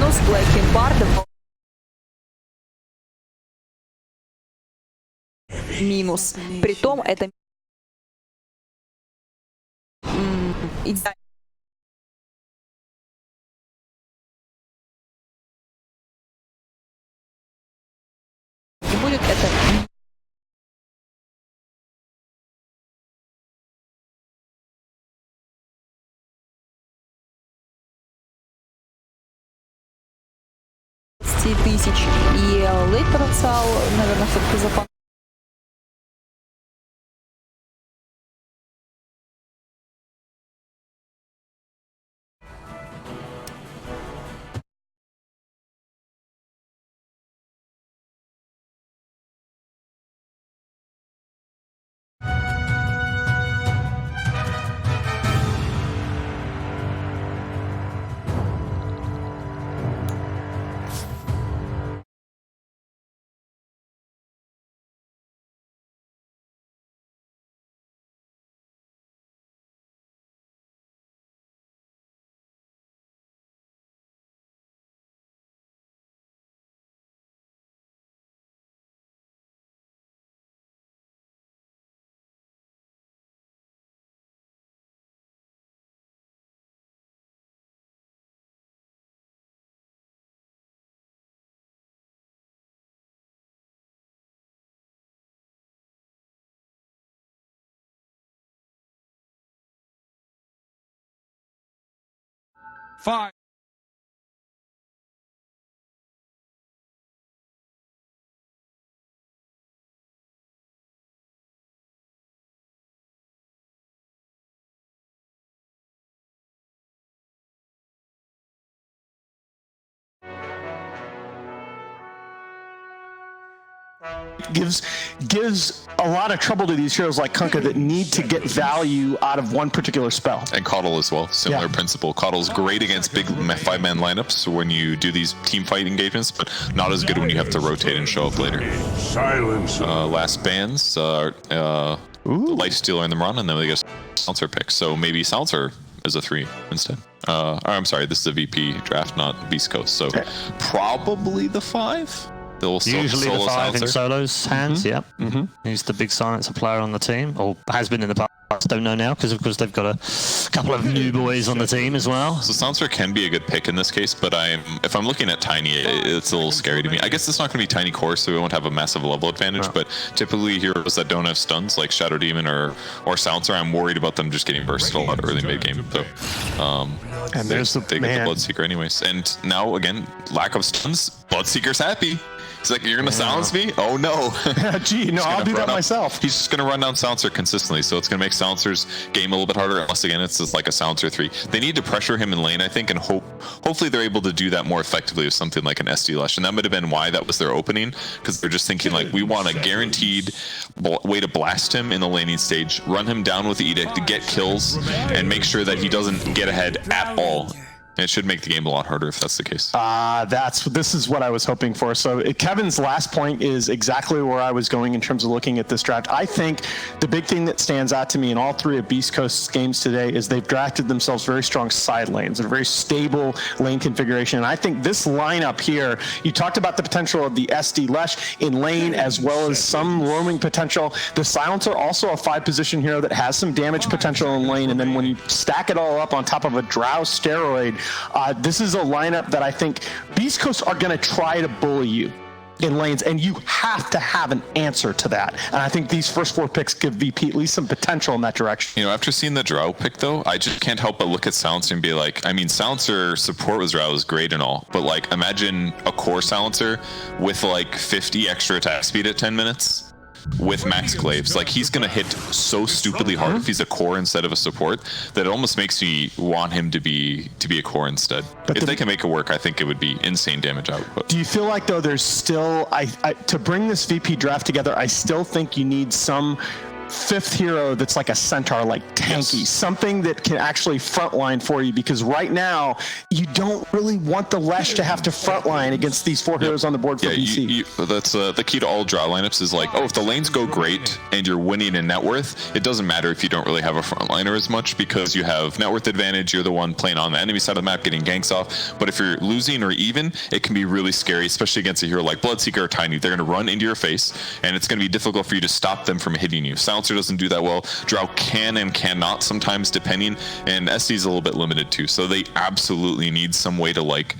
минус Black Leopard. Минус. Притом это идеально. Не будет это. Тысяч и лейт потенциал, наверное, все-таки запас. Five. Gives a lot of trouble to these heroes like Kunkka that need to get value out of one particular spell. And Coddle as well, similar principle. Coddle's great against big 5-man lineups when you do these team fight engagements, but not as good when you have to rotate and show up later. Silence. Last bans, the Light Stealer and the Run, and then we get Silencer pick. So maybe Silencer is a 3 instead. I'm sorry, this is a VP draft, not Beast Coast. So probably the 5. Usually the 5 in Solo's hands, He's the big silencer player on the team, or has been in the past. Don't know now, because of course they've got a couple of new boys on the team as well. So Silencer can be a good pick in this case, but if I'm looking at Tiny, it's a little scary to me. I guess it's not going to be Tiny Core, so we won't have a massive level advantage, but typically heroes that don't have stuns, like Shadow Demon or Silencer, I'm worried about them just getting versatile at early mid-game. So, and there's they get the Bloodseeker anyways. And now, again, lack of stuns, Bloodseeker's happy. He's like, you're going to silence me? Oh, no. Gee, no, I'll do that myself. He's just going to run down Silencer consistently, so it's going to make Silencer's game a little bit harder, unless, again, it's just like a Silencer 3. They need to pressure him in lane, I think, and hopefully they're able to do that more effectively with something like an SD Lush. And that might have been why that was their opening, because they're just thinking, like, we want a guaranteed way to blast him in the laning stage, run him down with the Edict to get kills, and make sure that he doesn't get ahead at all. It should make the game a lot harder if that's the case. This is what I was hoping for. So Kevin's last point is exactly where I was going in terms of looking at this draft. I think the big thing that stands out to me in all 3 of Beast Coast's games today is they've drafted themselves very strong side lanes, a very stable lane configuration. And I think this lineup here, you talked about the potential of the SD Lush in lane as well as some roaming potential. The Silencer, also a 5-position hero that has some damage potential in lane. And then when you stack it all up on top of a Drow steroid, this is a lineup that I think Beast Coast are going to try to bully you in lanes, and you have to have an answer to that. And I think these first 4 picks give VP at least some potential in that direction. You know, after seeing the Drow pick, though, I just can't help but look at Silencer and be like, I mean, Silencer support with Drow is great and all, but like, imagine a core Silencer with like 50 extra attack speed at 10 minutes. With max glaives, like he's gonna hit so stupidly hard if he's a core instead of a support that it almost makes me want him to be a core instead. But if they can make it work, I think it would be insane damage output. Do you feel like though there's still to bring this VP draft together? I still think you need some fifth hero that's like a centaur, like tanky, something that can actually frontline for you, because right now you don't really want the Lesh to have to frontline against these 4 heroes on the board for BC. That's the key to all draw lineups is like, if the lanes go great and you're winning in net worth, it doesn't matter if you don't really have a frontliner as much, because you have net worth advantage. You're the one playing on the enemy side of the map getting ganks off. But if you're losing or even, it can be really scary, especially against a hero like Bloodseeker or Tiny. They're going to run into your face, and it's going to be difficult for you to stop them from hitting you. Silencer doesn't do that well. Drow can and cannot sometimes, depending, and SD is a little bit limited too. So they absolutely need some way to like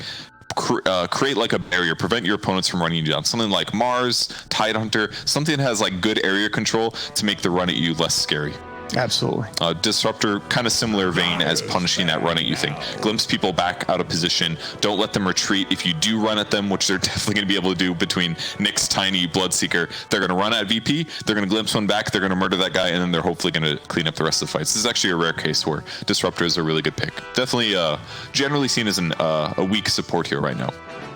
create like a barrier, prevent your opponents from running you down. Something like Mars, Tidehunter, something that has like good area control to make the run at you less scary. Absolutely. Disruptor, kind of similar vein as punishing that run at you thing. Glimpse people back out of position. Don't let them retreat. If you do run at them, which they're definitely going to be able to do between Nyx, Tiny, Bloodseeker, they're going to run at VP, they're going to glimpse one back, they're going to murder that guy, and then they're hopefully going to clean up the rest of the fights. This is actually a rare case where Disruptor is a really good pick. Definitely generally seen as a weak support here right now.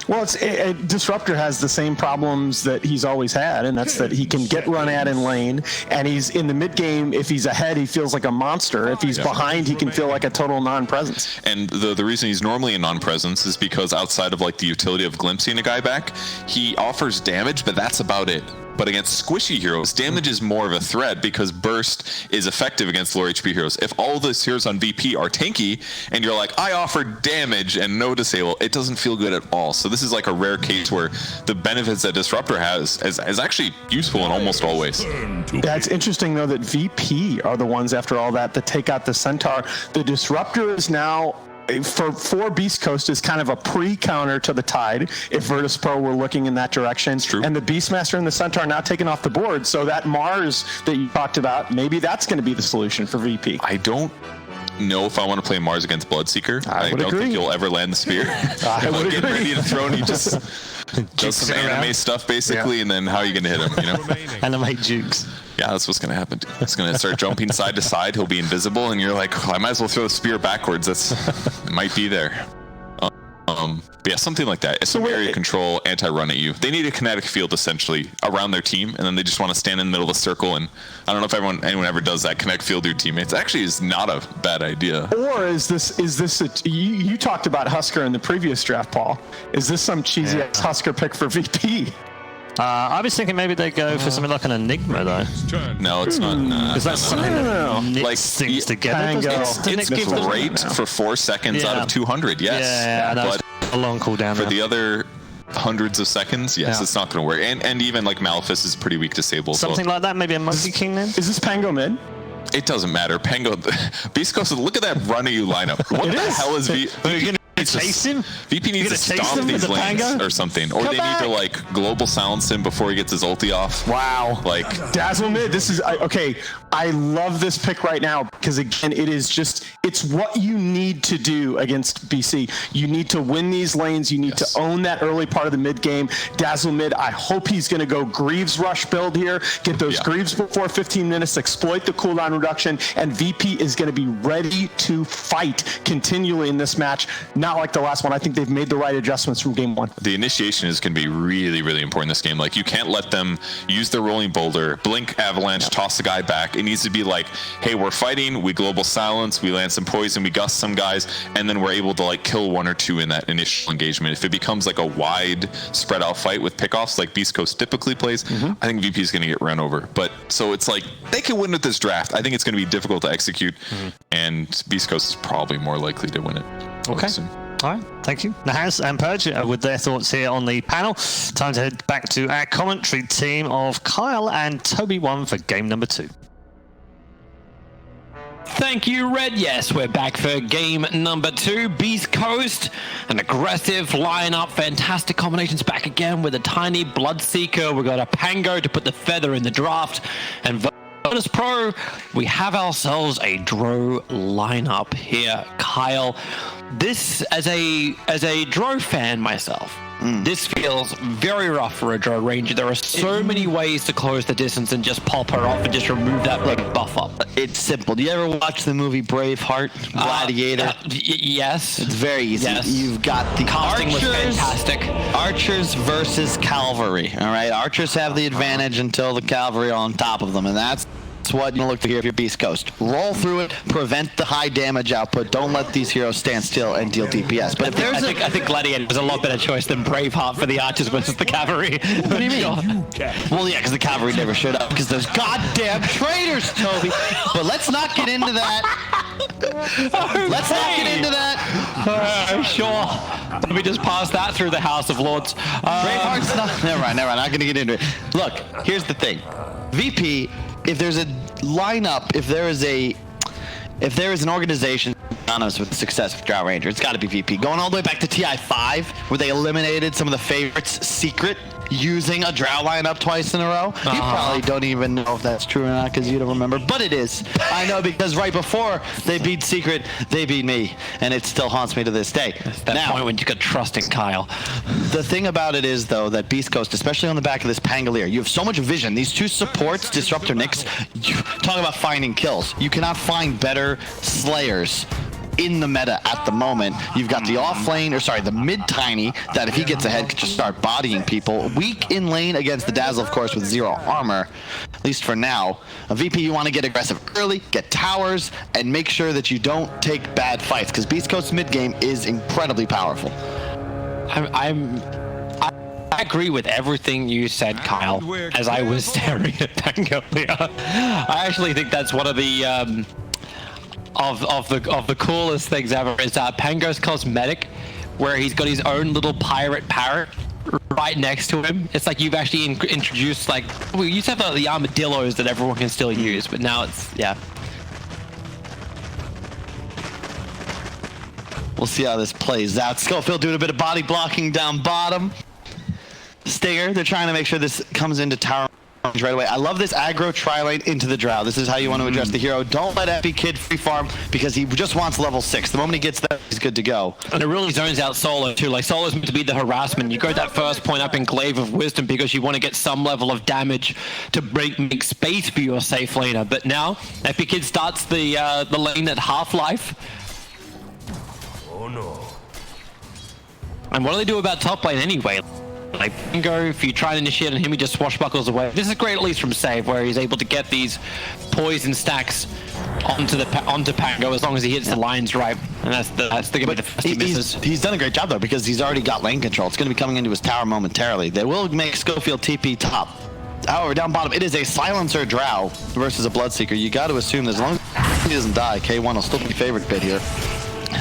Well, Disruptor has the same problems that he's always had, and that's that he can get run at in lane, and he's in the mid game. If he's ahead, he feels like a monster. If he's behind, he can feel like a total non-presence. And the reason he's normally a non-presence is because outside of like the utility of glimpsing a guy back, he offers damage, but that's about it. But against squishy heroes, damage is more of a threat because burst is effective against lower HP heroes. If all those heroes on VP are tanky and you're like, I offer damage and no disable, it doesn't feel good at all. So this is like a rare case where the benefits that Disruptor has is actually useful in almost all ways. Yeah, it's interesting though that VP are the ones after all that take out the Centaur. The Disruptor is now, for Beast Coast, is kind of a pre-counter to the Tide if Virtus Pro were looking in that direction. It's true. And the Beastmaster and the Centaur now taken off the board, so that Mars that you talked about, maybe that's going to be the solution for VP. I don't know if I want to play Mars against Bloodseeker. I don't agree. think you'll ever land the spear. I would get agree. ready to throw, and he just does some anime stuff basically, and then how are you going to hit him? You know, Animate jukes. Yeah, that's what's going to happen. It's going to start jumping side to side. He'll be invisible, and you're like, I might as well throw the spear backwards. It might be there. But yeah, something like that. It's some area control, anti-run at you. They need a kinetic field essentially around their team, and then they just want to stand in the middle of a circle. And I don't know if anyone ever does that, kinetic field your teammates. Actually, is not a bad idea. Or is this you talked about Husker in the previous draft, Paul? Is this some cheesy Husker pick for VP? I was thinking maybe they go for something like an Enigma, though. No, it's not. Because that's something that knits things together. It's great for 4 seconds out of 200, yes. Yeah, but a long cooldown. For the other hundreds of seconds, yes, it's not going to work. And even like Malefice is pretty weak disabled. Something like that, maybe a Monkey King then? Is this Pango mid? It doesn't matter. Pango, Beast Coast, look at that run at you lineup. What the hell is VP? Chase him? VP needs to stomp these lanes or something. Or they need to like global silence him before he gets his ulti off. Wow. Like Dazzle mid, this is okay. I love this pick right now because again, it's what you need to do against BC. You need to win these lanes. You need to own that early part of the mid game. Dazzle mid, I hope he's going to go Greaves rush build here, get those Greaves before 15 minutes, exploit the cooldown reduction, and VP is going to be ready to fight continually in this match. Not like the last one. I think they've made the right adjustments from game one. The initiation is going to be really, really important in this game. Like, you can't let them use their rolling boulder, blink avalanche, toss the guy back. It needs to be like, hey, we're fighting, we global silence, we land some poison, we gust some guys, and then we're able to like kill 1 or 2 in that initial engagement. If it becomes like a wide spread out fight with pickoffs like Beast Coast typically plays, I think VP is going to get run over. But so it's like they can win with this draft. I think it's going to be difficult to execute, and Beast Coast is probably more likely to win it. Okay. All right, thank you. Nahaz and Purge with their thoughts here on the panel. Time to head back to our commentary team of Kyle and Toby1 for game number 2. Thank you, Red. Yes, we're back for game number 2. Beast Coast, an aggressive lineup, fantastic combinations back again with a tiny Bloodseeker. We've got a Pango to put the feather in the draft, and Virtus Pro, we have ourselves a Drow lineup here, Kyle. This, as a Drow fan myself, this feels very rough for a Drow Ranger. There are so many ways to close the distance and just pop her off and just remove that big buff up. It's simple. Do you ever watch the movie Braveheart, Gladiator? Yes. It's very easy. Yes. You've got the Casting was fantastic. Archers versus cavalry. All right, archers have the advantage until the cavalry are on top of them, and that's what you look for here if you're Beast Coast. Roll through it, prevent the high damage output. Don't let these heroes stand still and deal DPS. But if there's I think Gladiator was a lot better choice than Braveheart for the archers versus the cavalry. What do you mean? Well, yeah, because the cavalry never showed up because those goddamn traitors, Toby. But let's not get into that. Let's not get into that. Sure. Let me just pass that through the House of Lords. Braveheart's not. Never mind. Not going to get into it. Look, here's the thing. VP, if there's a lineup, if there is an organization synonymous with the success of Drow Ranger, it's got to be VP. Going all the way back to TI5, where they eliminated some of the favorites secret using a Drow lineup twice in a row. You probably don't even know if that's true or not because you don't remember, but it is. I know because right before they beat Secret, they beat me, and it still haunts me to this day. That's that point when you got trust in Kyle. The thing about it is, though, that Beast Coast, especially on the back of this Pangolier, you have so much vision. These two supports, Disruptor Nyx, talk about finding kills. You cannot find better Slayers in the meta at the moment. You've got the the mid tiny that if he gets ahead could just start bodying people. Weak in lane against the Dazzle, of course, with 0 armor, at least for now. A VP, you want to get aggressive early, get towers, and make sure that you don't take bad fights, because Beast Coast's mid game is incredibly powerful. I agree with everything you said, Kyle, as I was staring at Pangolier. I actually think that's one of the of the coolest things ever is Pango's cosmetic, where he's got his own little pirate parrot right next to him. It's like you've actually introduced, like, we used to have the armadillos that everyone can still use, but now it's, yeah. We'll see how this plays out. Schofield doing a bit of body blocking down bottom. Stinger, they're trying to make sure this comes into tower right away. I love this aggro tri-lane into the Drow. This is how you want to address the hero. Don't let Epi Kid free farm because he just wants level 6. The moment he gets that, he's good to go. And it really zones out Solo too. Like, Solo's meant to be the harassment. You go that first point up in Glaive of Wisdom because you want to get some level of damage to make space for your safe laner. But now Epi Kid starts the lane at half-life. Oh no. And what do they do about top lane anyway? Like, Pango, if you try to initiate on him, he just swashbuckles away. This is great, at least from save, where he's able to get these poison stacks onto Pango as long as he hits the lines right. And that's the good first he misses. He's done a great job, though, because he's already got lane control. It's going to be coming into his tower momentarily. They will make Schofield TP top. However, down bottom, it is a Silencer Drow versus a Bloodseeker. You got to assume that as long as he doesn't die, K1 will still be favored bit here.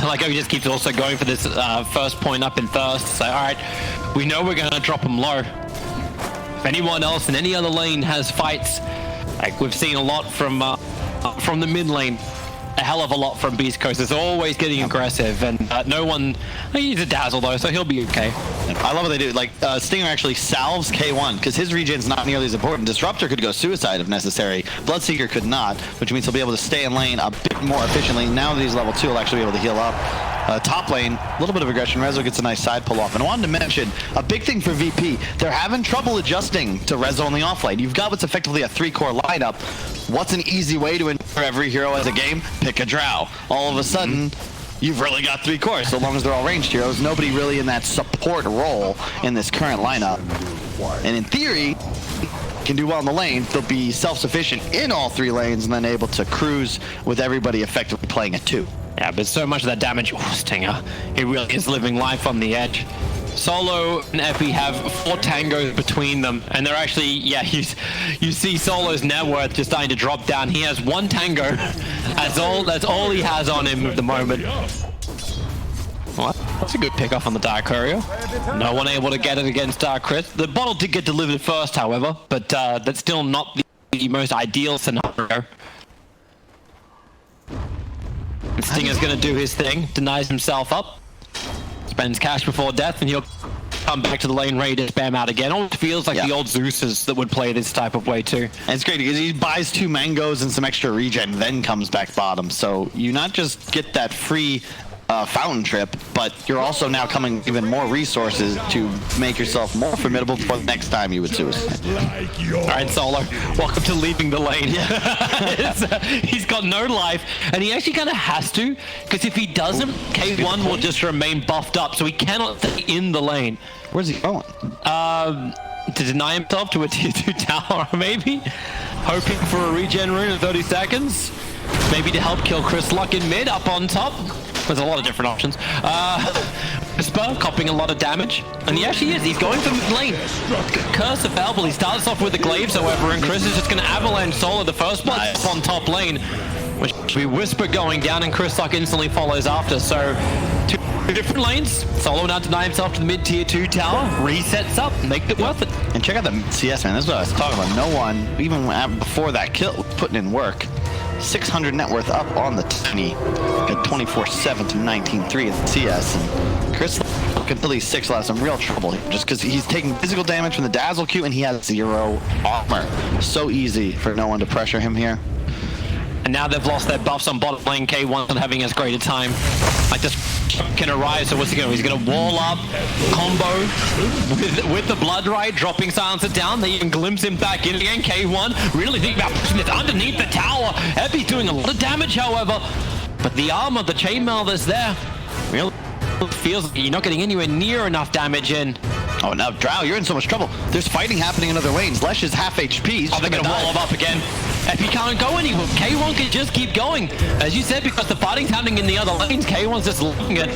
Like, he just keeps also going for this first point up in Thirst. So, alright, we know we're going to drop him low. If anyone else in any other lane has fights, like we've seen a lot from the mid lane, a hell of a lot from Beast Coast. It's always getting aggressive, and no one... He's a Dazzle, though, so he'll be okay. I love what they do. Like, Stinger actually salves K1, because his regen's not nearly as important. Disruptor could go suicide if necessary. Bloodseeker could not, which means he'll be able to stay in lane a bit more efficiently. Now that he's level 2, he'll actually be able to heal up. Top lane, a little bit of aggression. Rezo gets a nice side pull off. And I wanted to mention, a big thing for VP, they're having trouble adjusting to Rezo on the off lane. You've got what's effectively a 3-core lineup. What's an easy way to ensure every hero as a game? Pick a Drow. All of a sudden, you've really got 3 cores, so long as they're all ranged heroes. Nobody really in that support role in this current lineup. And in theory, can do well in the lane. They'll be self-sufficient in all 3 lanes and then able to cruise with everybody effectively playing at 2. Yeah, but so much of that damage... Oh, Stinger. He really is living life on the edge. Solo and Epi have 4 tangos between them, and they're actually, yeah, you see Solo's net worth just starting to drop down. He has 1 tango. That's all he has on him at the moment. Well, that's a good pick off on the Dark Courier. No one able to get it against Dark Chris. The bottle did get delivered first, however, but that's still not the most ideal scenario. Stinger's gonna do his thing, denies himself up, spends cash before death, and he'll come back to the lane ready to spam out again. Almost feels like the old Zeus's that would play this type of way too. And it's great because he buys 2 mangoes and some extra regen, then comes back bottom. So you not just get that free fountain trip, but you're also now coming even more resources to make yourself more formidable for the next time you would suicide. All right, Solo, welcome to leaving the lane. He's got no life, and he actually kind of has to, because if he doesn't, K1 will just remain buffed up, so he cannot stay in the lane. Where's he going? To deny himself to a tier 2 tower, maybe? hoping for a regen rune in 30 seconds. Maybe to help kill Chris Luck in mid, up on top. There's a lot of different options. Whisper copying a lot of damage. And he actually is. He's going for mid lane. Curse available. He starts off with the glaives, however, and Chris is just going to avalanche solo the first blood up on top lane. Which we Whisper going down, and Chris Luck instantly follows after. So, two different lanes. Solo now deny himself to the mid tier 2 tower. Resets up. Make it worth it. And check out the CS, man. This is what I was talking about. No one, even before that kill, putting in work. 600 net worth up on the Tiny. Got 24-7 to 19-3 in CS. And Chris until he's 6 will have some real trouble here, just because he's taking physical damage from the Dazzle Q and he has 0 armor. So easy for no one to pressure him here. And now they've lost their buffs on bottom lane. K1 not having as great a time. Like this can arise, so what's he going to do? He's going to wall up, combo with the Blood Right, dropping Silencer down. They even glimpse him back in again. K1 really think about pushing this underneath the tower. Epi doing a lot of damage, however. But the armor, the chainmail that's there, really feels like you're not getting anywhere near enough damage in. Oh, now Drow, you're in so much trouble. There's fighting happening in other lanes. Lesh is half HP. Oh, they're going to wall him up again. Epi can't go anywhere. K1 can just keep going. As you said, because the fighting's happening in the other lanes, K1's just looking at.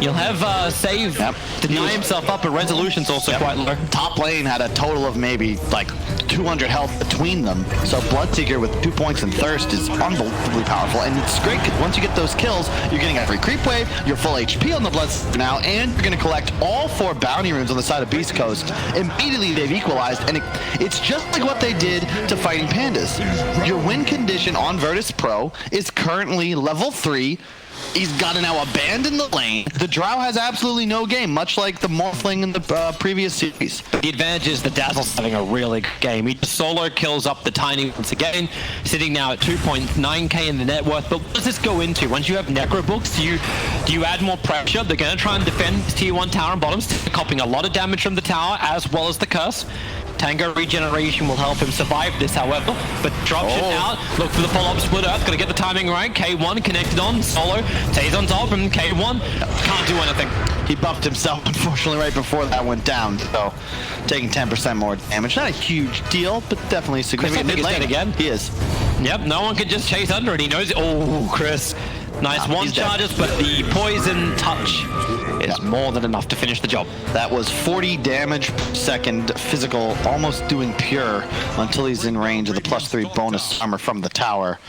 You'll have Save deny himself up, but Resolution's also quite low. Top lane had a total of maybe like 200 health between them. So Bloodseeker with 2 points and Thirst is unbelievably powerful. And it's great because once you get those kills, you're getting a free creep wave, you're full HP on the Bloodseeker now, and you're going to collect all 4 bounty runes on the side of Beast Coast. Immediately they've equalized, and it's just like what they did to Fighting Pandas. Your win condition on Virtus Pro is currently level 3. He's got to now abandon the lane. The Drow has absolutely no game, much like the Morphling in the previous series. The advantage is the Dazzle's having a really good game. He solo kills up the Tiny once again, sitting now at 2.9k in the net worth. But what does this go into? Once you have Necro Books, do you add more pressure? They're going to try and defend this tier 1 tower and bottoms, copying a lot of damage from the tower as well as the curse. Tango regeneration will help him survive this, however. But drops it out. Look for the follow-up split earth. Got to get the timing right. K1 connected on. Solo. Stays on top. And K1 can't do anything. He buffed himself, unfortunately, right before that went down. So, taking 10% more damage. Not a huge deal, but definitely significant. Chris, I think he's dead again. He is. Yep, no one can just chase under it. He knows it. Oh, Chris. Nice one charges, but the poison touch is more than enough to finish the job. That was 40 damage per second, physical, almost doing pure until he's in range of the +3 bonus armor from the tower.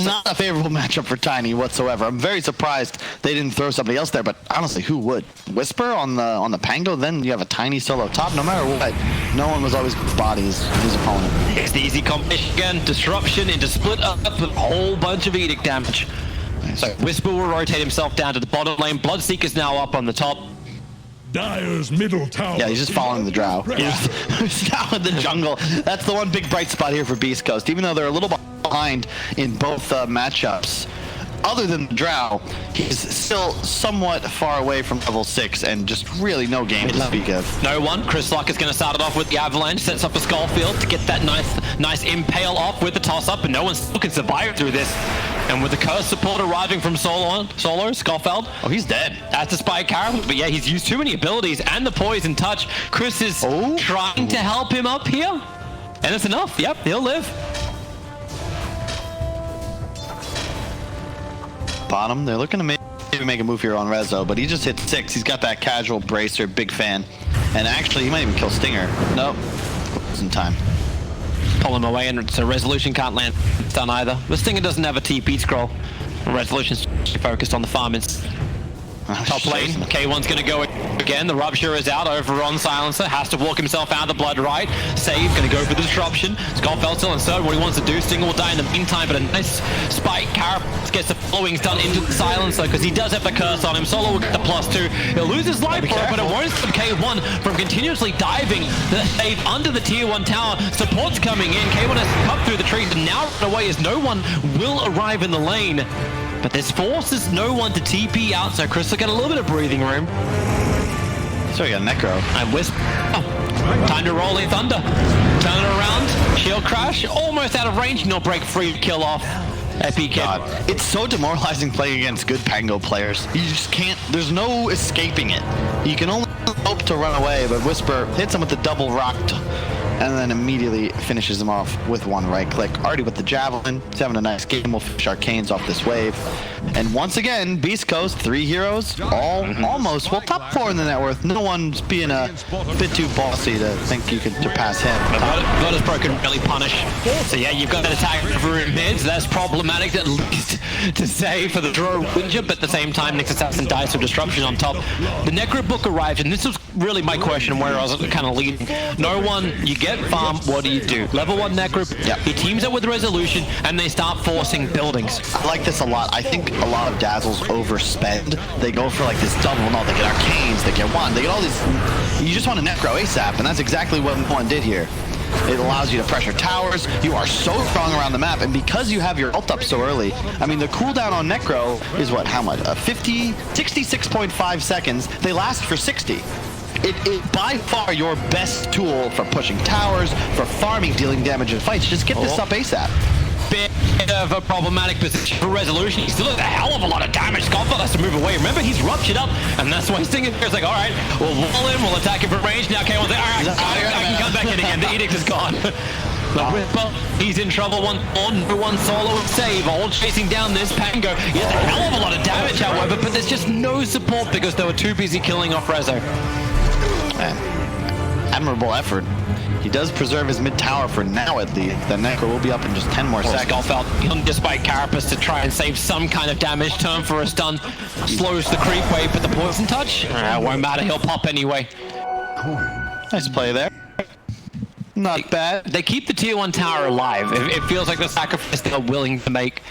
Not a favorable matchup for Tiny whatsoever. I'm very surprised they didn't throw somebody else there, but honestly, who would? Whisper on the Pango, then you have a Tiny solo top. No matter what, no one was always bodies his opponent. It's the easy combination again. Disruption into split up with a whole bunch of Edict damage. So Whisper will rotate himself down to the bottom lane. Bloodseeker's now up on the top. Dire's middle tower. Yeah, he's just following the Drow. He's now in the jungle. That's the one big bright spot here for Beast Coast. Even though they're a little behind in both matchups, other than the Drow, he's still somewhat far away from level 6 and just really no game to speak of. No one. Chris Luck is going to start it off with the Avalanche, sets up a Skullfield to get that nice impale off with the toss-up, and no one still can survive through this. And with the curse support arriving from Solo, Skullfield. Oh, he's dead. That's a Spike Carol, but yeah, he's used too many abilities and the Poison Touch. Chris is trying to help him up here, and it's enough. Yep, he'll live. Bottom, they're looking to maybe make a move here on Rezo, but he just hit 6. He's got that casual bracer, big fan. And actually, he might even kill Stinger. Nope, was in time. Pull him away, and so Resolution can't land stun either. The Stinger doesn't have a TP scroll. Resolution's focused on the farm. It's top lane. K1's going to go again. The Rupture is out over on Silencer. Has to walk himself out of the Blood Right. Save, going to go for the disruption. Skullfeld still uncertain what he wants to do. Stinger will die in the meantime, but a nice spike. Carapace gets the followings done into the Silencer because he does have the curse on him. Solo will get the +2. He'll lose his life for it, but it won't stop K1 from continuously diving the save under the tier 1 tower. Support's coming in. K1 has to cut through the trees and now run away as no one will arrive in the lane. But this forces no one to TP out, so Chris will get a little bit of breathing room. So we got Necro. And Whisper. Oh, time to roll in Thunder. Turn it around. Shield crash. Almost out of range. And he'll break free to kill off. Epi God. It's so demoralizing playing against good Pango players. You just can't. There's no escaping it. You can only hope to run away, but Whisper hits him with the double rocked and then immediately finishes him off with one right click. Already with the Javelin. He's having a nice game. We'll finish Arcanes off this wave. And once again, Beast Coast, 3 heroes, almost, well, top 4 in the net worth. No one's being a bit too bossy to think you could surpass him. But Pro can really punish. So yeah, you've got that attack over in mids. That's problematic, at least to say, for the draw Winter, but at the same time, Nyx Assassin dies of Disruption on top. The Necro book arrived, and this was really my question where I was kind of leading. No one, you get farm, what do you do? Level 1 Necro, he teams up with Resolution, and they start forcing buildings. I like this a lot. I think a lot of Dazzles overspend. They go for like this double, no, they get Arcanes, they get one, they get all these, you just want a Necro ASAP, and that's exactly what one did here. It allows you to pressure towers. You are so strong around the map, and because you have your ult up so early, I mean, the cooldown on Necro is what, how much? 66.5 seconds. They last for 60. It by far your best tool for pushing towers, for farming, dealing damage in fights. Just get this up ASAP. Bit of a problematic position for Resolution. He still does a hell of a lot of damage. Scottfeld has to move away. Remember, he's ruptured up, and that's why Stinger is like, all right, we'll wall him, we'll attack him from range. Now K1's like, all right, I can come back in again. The Edict is gone. But Whisper, he's in trouble. One solo save, all chasing down this Pango. He has a hell of a lot of damage, however, but there's just no support because they were too busy killing off Rezo. Admirable effort. He does preserve his mid tower for now at least. The Necro will be up in just 10 more seconds. Scottfeld, despite Carapace to try and save some kind of damage, turn for a stun, slows the creep wave, but the poison touch, won't matter, he'll pop anyway. Nice play there. Not bad. They keep the tier 1 tower alive. It feels like the sacrifice they're willing to make.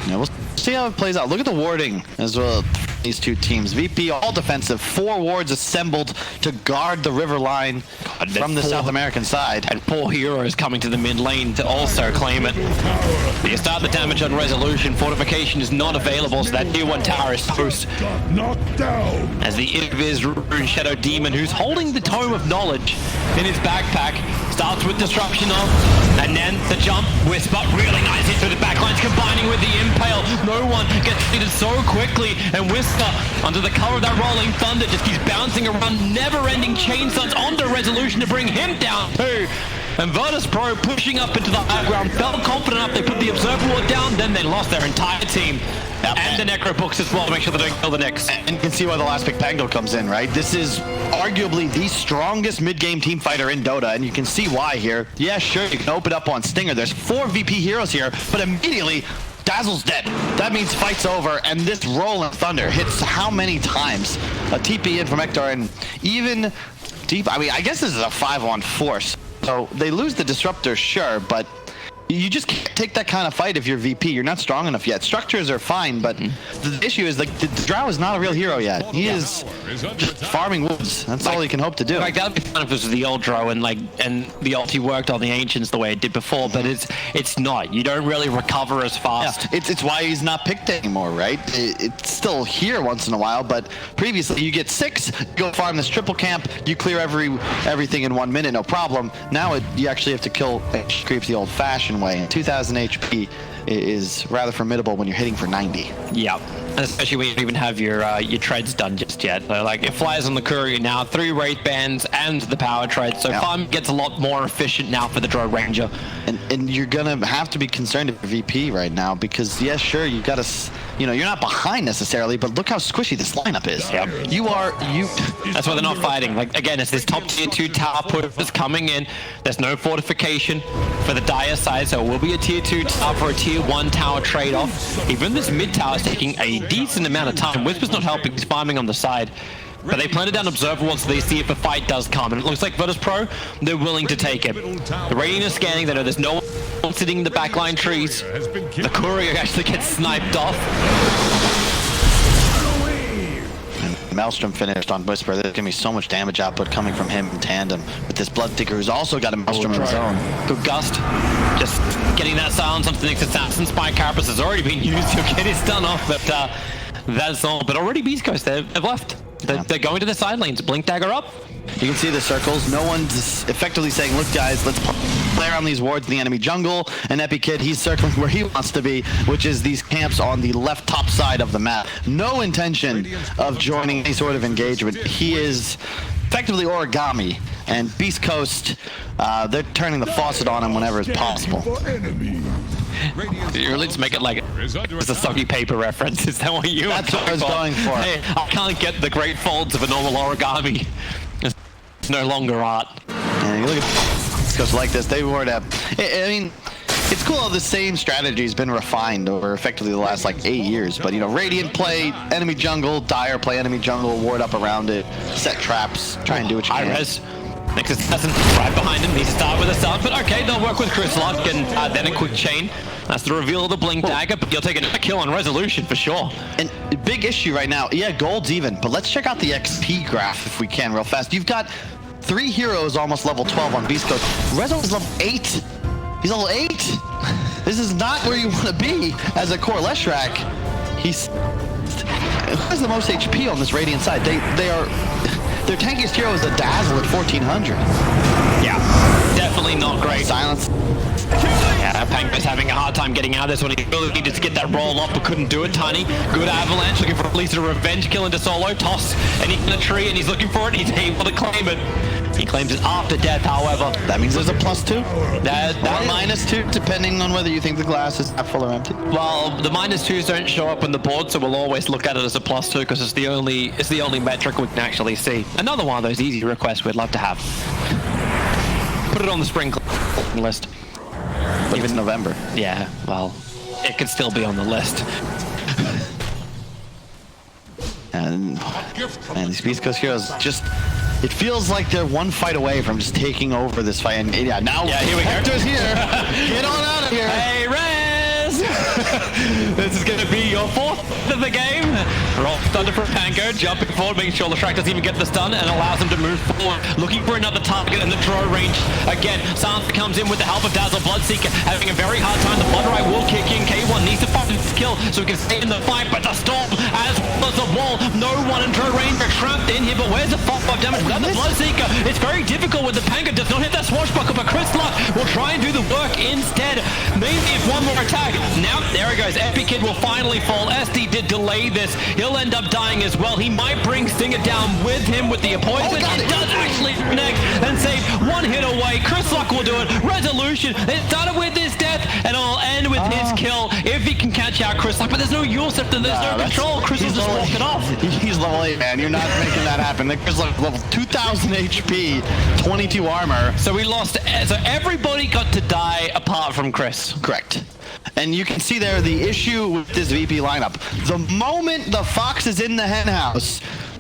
Yeah, we'll see how it plays out. Look at the warding as well. These two teams. VP all defensive. 4 wards assembled to guard the river line from the South American side. And 4 heroes coming to the mid lane to also claim it. You start the damage on Resolution. Fortification is not available, so that tier 1 tower is toast. Knocked down. As the Invis Rune Shadow Demon, who's holding the Tome of Knowledge in his backpack, starts with Disruption on, and then the jump. Whisper, really nice hit through the backlines, combining with the Impale. No one gets defeated so quickly, and Whisper, under the cover of that Rolling Thunder, just keeps bouncing around, never-ending chain stuns onto Resolution to bring him down too. And Virtus Pro pushing up into the high ground, felt confident enough, they put the Observer Ward down, then they lost their entire team. Yep. And the Necro books as well to make sure they don't kill the Nyx. And you can see why the last pick Pango comes in, right? This is arguably the strongest mid-game team fighter in Dota, and you can see why here. Yeah, sure, you can open up on Stinger. There's 4 VP heroes here, but immediately Dazzle's dead. That means fight's over, and this Rolling Thunder hits how many times? A TP in from Hector, and even deep, I mean, I guess this is a 5-on-4, so they lose the Disruptor, sure, but you just can't take that kind of fight if you're VP. You're not strong enough yet. Structures are fine, but the issue is, like, the Drow is not a real hero yet. He is just farming woods. That's all he can hope to do. Like, that would be fun if this was the old Drow and the ulti worked on the Ancients the way it did before, but it's not. You don't really recover as fast. Yeah, it's why he's not picked anymore, right? It's still here once in a while, but previously you get 6, you go farm this triple camp, you clear everything in 1 minute, no problem. Now you actually have to kill creeps the old-fashioned way, and 2000 HP is rather formidable when you're hitting for 90. Yeah, especially when you don't even have your treads done just yet. So, like, it flies on the courier now, 3 Wraith Bands and the power tread, so farm gets a lot more efficient now for the Drow Ranger. And you're gonna have to be concerned if you're VP right now, because yes, sure, you gotta, you know, you're not behind necessarily, but look how squishy this lineup is. Yep. That's why they're not fighting. Like, again, it's this top tier 2 tower push coming in. There's no fortification for the Dire side, so it will be a tier 2 tower for a tier 1 tower trade-off. Even this mid tower is taking a decent amount of time. Whisper's not helping, he's farming on the side. But they planted down Observer once they see if a fight does come. And it looks like Virtus Pro, they're willing to take it. The Radiant is scanning, they know there's no one sitting in the backline trees. The courier actually gets sniped off. Maelstrom finished on Whisper. There's gonna be so much damage output coming from him in tandem with this Bloodseeker, who's also got a Maelstrom of his own. Good Gust, just getting that silence onto the Nyx Assassin. Spy Carapace has already been used to get his stun off, but that's all. But already Beast Coast, they've left. They're going to the side lanes. Blink dagger up. You can see the circles. No one's effectively saying, look, guys, let's play around these wards in the enemy jungle. And Epi Kid, he's circling where he wants to be, which is these camps on the left top side of the map. No intention of joining any sort of engagement. He is effectively origami. And Beast Coast, they're turning the faucet on him whenever it's possible. You really just make it like it's a soggy paper reference. Is that what you That's what I was going for. Hey, I can't get the great folds of a normal origami. It's no longer art. And you look at Beast Coast like this, they were to... I mean, it's cool how the same strategy has been refined over effectively the last like 8 years. But, you know, Radiant play enemy jungle, Dire play enemy jungle, ward up around it, set traps, try and do what you can. Res. Nexus doesn't right behind him. Needs to start with a stun, but okay, they'll work with Chris Luck and then a quick chain. That's the reveal of the Blink Dagger, but you'll take a kill on Resolution for sure. And big issue right now, yeah, gold's even, but let's check out the XP graph if we can real fast. You've got 3 heroes almost level 12 on Beast Coast. Rezo is level 8. He's level 8. This is not where you want to be as a core Leshrac. Who has the most HP on this Radiant side? Their tankiest hero is a Dazzle at 1400. Yeah, definitely not great. Silence. Yeah, Pango's having a hard time getting out of this one. He really needed to get that roll off, but couldn't do it. Tiny, good avalanche, looking for at least a revenge kill into solo. Toss, and he's in a tree, and he's looking for it. He's able to claim it. He claims it after death, however. That means there's a +2. That or -2, depending on whether you think the glass is half full or empty. Well, the -2s don't show up on the board, so we'll always look at it as a +2 because it's the only metric we can actually see. Another one of those easy requests we'd love to have. Put it on the spring list. But even November. Yeah, well, it could still be on the list. And man, these Beast Coast heroes just... It feels like they're one fight away from just taking over this fight. And yeah, now here we go. Hector's here. Get on out of here. Hey, Rez! This is going to be your 4th of the game. Roll thunder from Pango, jumping forward, making sure Leshrac doesn't even get the stun and allows him to move forward, looking for another target in the draw range. Again, Silence comes in with the help of Dazzle. Bloodseeker having a very hard time. The Blood Right will kick in. K1 needs to find his kill so he can stay in the fight, but the Storm as well as the wall. No one in draw range are trapped in here, but where's the 5 damage? Without the Bloodseeker, it's very difficult with the Pango. Does not hit that swashbuckle, but Chris Luck will try and do the work instead. Maybe if one more attack. Now, there it goes. Epi Kid will finally fall. SD did delay this. He'll end up dying as well. He might bring Stinger down with him with the poison. It does actually connect and save 1 hit away. Chris Luck will do it. Resolution. It started with his death, and it'll end with his kill if he can catch out Chris Luck. But there's no Yulsef, there's no control. Chris will just walk it off. He's level 8, man. You're not making that happen. Chris Luck level 2000 HP, 22 armor. So we lost. So everybody got to die apart from Chris. Correct. And you can see there the issue with this VP lineup. The moment the Fox is in the hen house,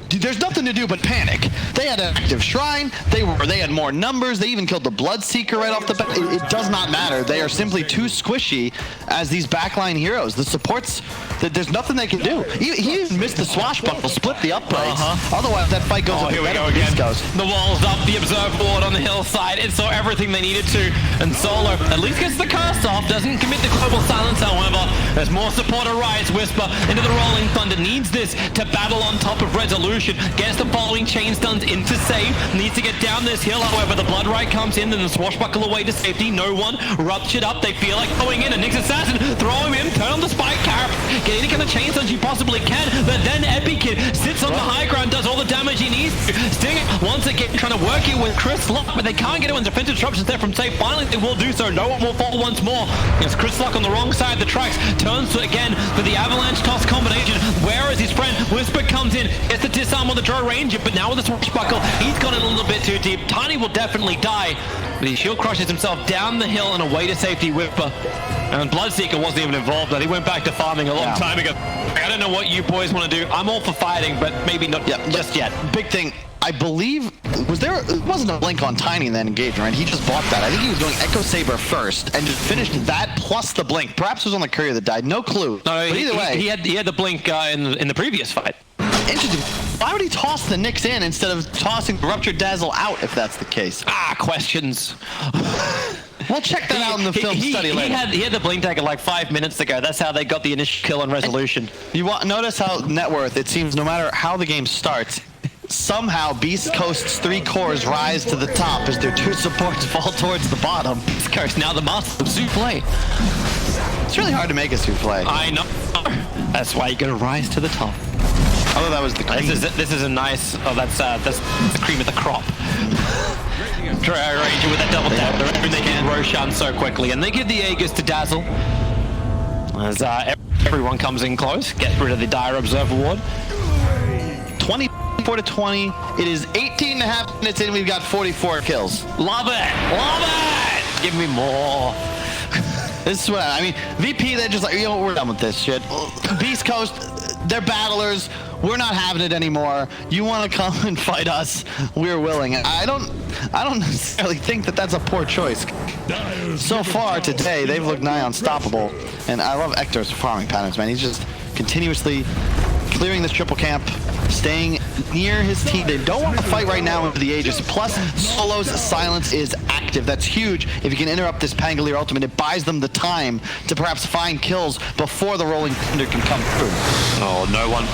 there's nothing to do but panic. They had an active shrine. They had more numbers. They even killed the Bloodseeker right off the bat. It does not matter. They are simply too squishy as these backline heroes. The supports, there's nothing they can do. He even missed the swashbuckle, split the uprights. Otherwise, that fight goes here we go again. The wall's up, the observe ward on the hillside. It saw everything they needed to. And Solo at least gets the cast off. Doesn't commit the global silence, however. There's more support arrives. Whisper into the Rolling Thunder. Needs this to battle on top of Resolution. Gets the following chain stuns into save. Needs to get down this hill. However, the Blood Right comes in. Then the swashbuckle away to safety. No one ruptured up. They feel like going in. And Nyx Assassin throw him in. Turn on the spike carrot. Get any kind of chain stuns you possibly can. But then Epi Kid sits on the high ground. Does all the damage he needs to. Sting once again trying to work it with Chris Luck. But they can't get it when defensive disruptions there from safe. Finally, they will do so. No one will fall once more. It's Chris Luck on the wrong side of the tracks. Turns to again for the avalanche toss combination. Where is his friend? Whisper comes in. Gets the disarm on the draw range. But now with the swashbuckle, he's got it a little bit too deep. Tiny will definitely die. But he shield crushes himself down the hill and away to safety. Whisper. And Bloodseeker wasn't even involved. He went back to farming a long time ago. I don't know what you boys want to do. I'm all for fighting, but maybe not just yet. Big thing. I believe, it wasn't a blink on Tiny in that engagement, right? He just bought that. I think he was going Echo Saber first and just finished that plus the blink. Perhaps it was on the courier that died. No clue. No, but either way. He had the blink in the previous fight. Interesting. Why would he toss the Nyx in instead of tossing Ruptured Dazzle out if that's the case? Questions. We'll check that out in the film study later. He had the blink dagger like 5 minutes ago. That's how they got the initial kill on Resolution. You notice how net worth, it seems no matter how the game starts, somehow Beast Coast's 3 cores rise to the top as their 2 supports fall towards the bottom. Beast Coast now the master of souffle. It's really hard to make a souffle. I know. That's why you gotta rise to the top. Oh, that was the cream. This is a nice. Oh, that's the cream of the crop. Dry Ranger with that double tap. They get Roshan so quickly, and they give the Aegis to Dazzle. As everyone comes in close, gets rid of the Dire Observer Ward. 24 to 20. It is 18 and a half minutes in. We've got 44 kills. Love it, love it. Give me more. This is what I mean. VP, they're just like, you know, we're done with this shit. Beast Coast, they're battlers. We're not having it anymore. You want to come and fight us? We're willing. I don't necessarily think that that's a poor choice. So far today, they've looked nigh unstoppable. And I love Ector's farming patterns, man. He's just continuously clearing this triple camp, staying near his team. They don't want to fight right now into the Aegis. Plus, Solo's silence is active. That's huge. If you can interrupt this Pangolier ultimate, it buys them the time to perhaps find kills before the Rolling Thunder can come through. Oh, no one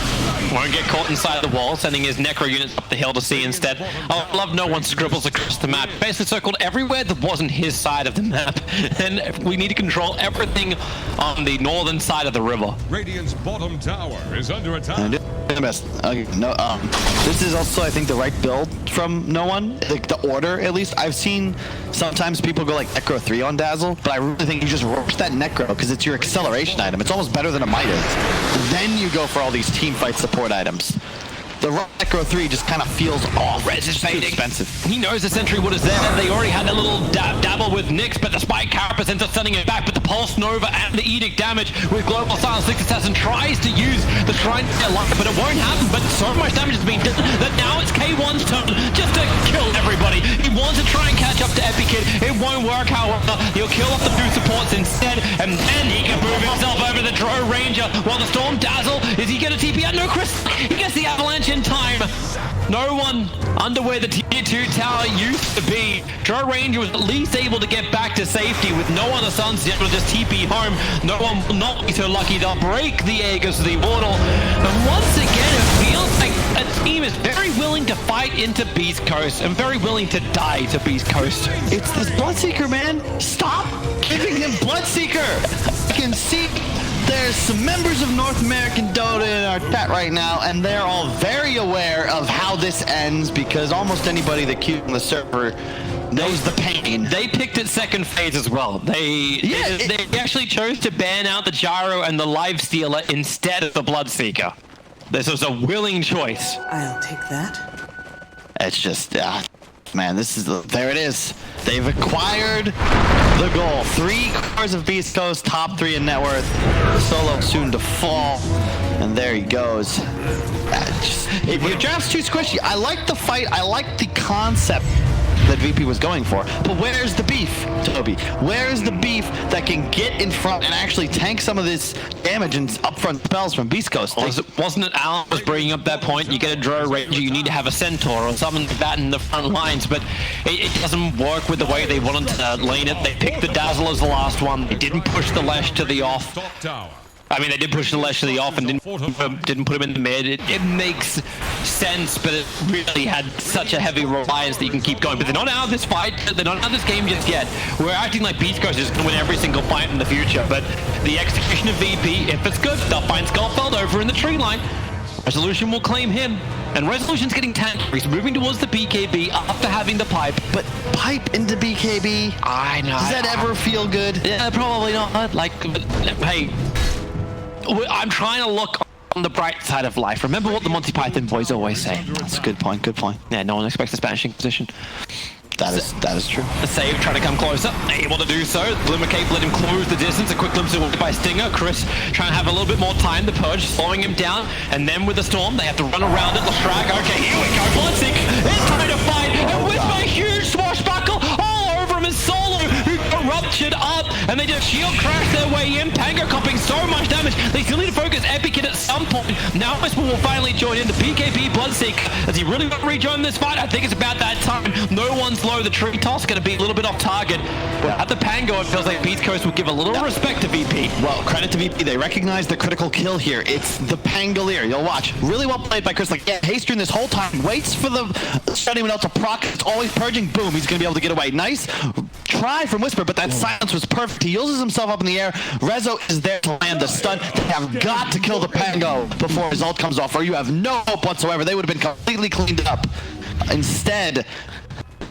won't get caught inside the wall, sending his Necro units up the hill to see instead. I love no one scribbles across the map. Basically circled everywhere that wasn't his side of the map. And we need to control everything on the northern side of the river. Radiant's bottom tower is under attack. The best. This is also, I think, the right build from No One. Like the order, at least. I've seen sometimes people go like Necro 3 on Dazzle, but I really think you just rush that Necro because it's your acceleration item. It's almost better than a Midas. Then you go for all these team fight support items. The Necro 3 just kind of feels off. Res is too expensive. He knows the Sentry Wood is there. They already had a little dabble with Nyx, but the Spike Carapace ends up sending it back. But the Pulse Nova and the Edict damage with Global Silence. Six Assassin tries to use the Shrine to their life, but it won't happen. But so much damage has been done that now it's K1's turn just to kill everybody. He wants to try and catch up to Epikid. It won't work, however. He'll kill off the 2 supports instead, and then he can move himself over the Drow Ranger while the Storm Dazzle. Is he going to TP out? No, Chris. He gets the Avalanche in time. No One under where the tier 2 tower used to be. Drow Ranger was at least able to get back to safety with no other Suns yet will just TP home. No One will not be so lucky. They'll break the Aegis of the Immortal. And once again, it feels like a team is very willing to fight into Beast Coast and very willing to die to Beast Coast. It's this Bloodseeker, man. Stop giving him Bloodseeker. I can see there's some members of North American Dota in our chat right now, and they're all very aware of how this ends because almost anybody that queued on the server knows the pain. They picked it second phase as well. They actually chose to ban out the Gyro and the Live Stealer instead of the Bloodseeker. This was a willing choice. I'll take that. It's just, man, there it is. They've acquired the goal. 3 cores of Beast Coast, top 3 in net worth. Solo soon to fall. And there he goes. If your draft's too squishy, I like the fight. I like the concept that VP was going for. But where's the beef, Toby? Where's the beef that can get in front and actually tank some of this damage and upfront spells from Beast Coast? Wasn't it Alan was bringing up that point? You get a Drow Ranger, you need to have a Centaur or something like that in the front lines, but it doesn't work with the way they wanted to lane it. They picked the Dazzle as the last one. They didn't push the Lesh to the off. Top tower. I mean, they did push the Lesh to the off and didn't put him in the mid. It makes sense, but it really had such a heavy reliance that you can keep going. But they're not out of this fight. They're not out of this game just yet. We're acting like Beast Coast is going to win every single fight in the future. But the execution of VP, if it's good, they'll find Skullfeld over in the tree line. Resolution will claim him. And Resolution's getting tanked. He's moving towards the BKB after having the pipe. But pipe into BKB? I know. Does that ever feel good? Yeah, probably not. Like, but, hey, I'm trying to look on the bright side of life. Remember what the Monty Python boys always say. That's a good point, good point. Yeah, no one expects a Spanish Inquisition. That is true. The save trying to come closer, able to do so. Glimmer Cape let him close the distance. A quick glimpse away by Stinger. Chris trying to have a little bit more time to purge, slowing him down. And then with the Storm, they have to run around it. Lestrak, okay, here we go. Bloodseek is trying to fight. And with my huge swashbuckle all over him is Solo, who got ruptured up. and they just shield crash their way in. Pango copying so much damage. They still need to focus Epikid at some point. Now Whisper will finally join in. The PKP Bloodseeker. Does he really want to rejoin this fight? I think it's about that time. No one's low. The tree toss going to be a little bit off target. But at the Pango, it feels like Beast Coast will give a little respect to VP. Well, credit to VP. They recognize the critical kill here. It's the Pangolier. You'll watch. Really well played by Chris. Like, yeah, Haystron this whole time waits for the anyone else to proc. It's always purging. Boom. He's going to be able to get away. Nice try from Whisper, but that silence was perfect. He uses himself up in the air. Rezo is there to land the stun. They have got to kill the Pango before his ult comes off, or you have no hope whatsoever. They would have been completely cleaned up. Instead,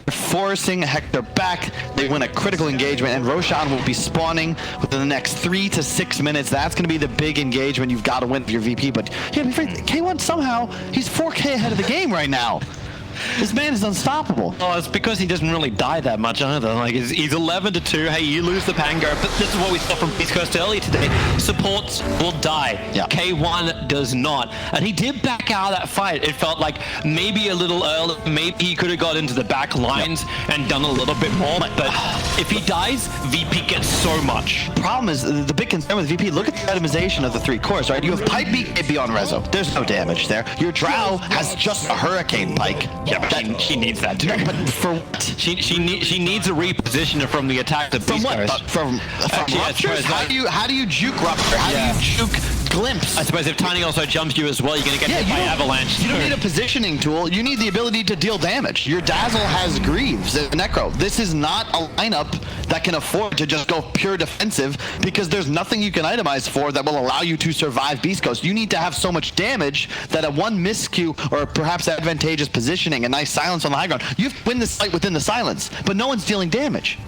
forcing Hector back. They win a critical engagement, and Roshan will be spawning within the next 3 to 6 minutes. That's going to be the big engagement you've got to win for your VP. But yeah, be afraid. K1 somehow, he's 4K ahead of the game right now. This man is unstoppable. Oh, it's because he doesn't really die that much either. Like, he's 11-2. Hey, you lose the Pango. But this is what we saw from Beast Coast earlier today. Supports will die. Yeah. K1 does not. And he did back out of that fight. It felt like maybe a little early. Maybe he could have got into the back lines and done a little bit more. But if he dies, VP gets so much. Problem is, the big concern with VP, look at the itemization of the 3 cores, right? You have Pike BKB on Rezo. There's no damage there. Your Drow has just a Hurricane Pike. Yeah, but she needs that too. No, but for what? She needs a repositioner from the attack to From what? From Ruptures? How do you juke Rupture? How do you juke Glimpse? I suppose if Tiny also jumps you as well, you're going to get hit by Avalanche. You don't need a positioning tool. You need the ability to deal damage. Your Dazzle has Greaves and Necro. This is not a lineup that can afford to just go pure defensive, because there's nothing you can itemize for that will allow you to survive Beast Coast. You need to have so much damage that a one miscue or perhaps advantageous positioning, a nice silence on the high ground, you win this fight within the silence, but no one's dealing damage.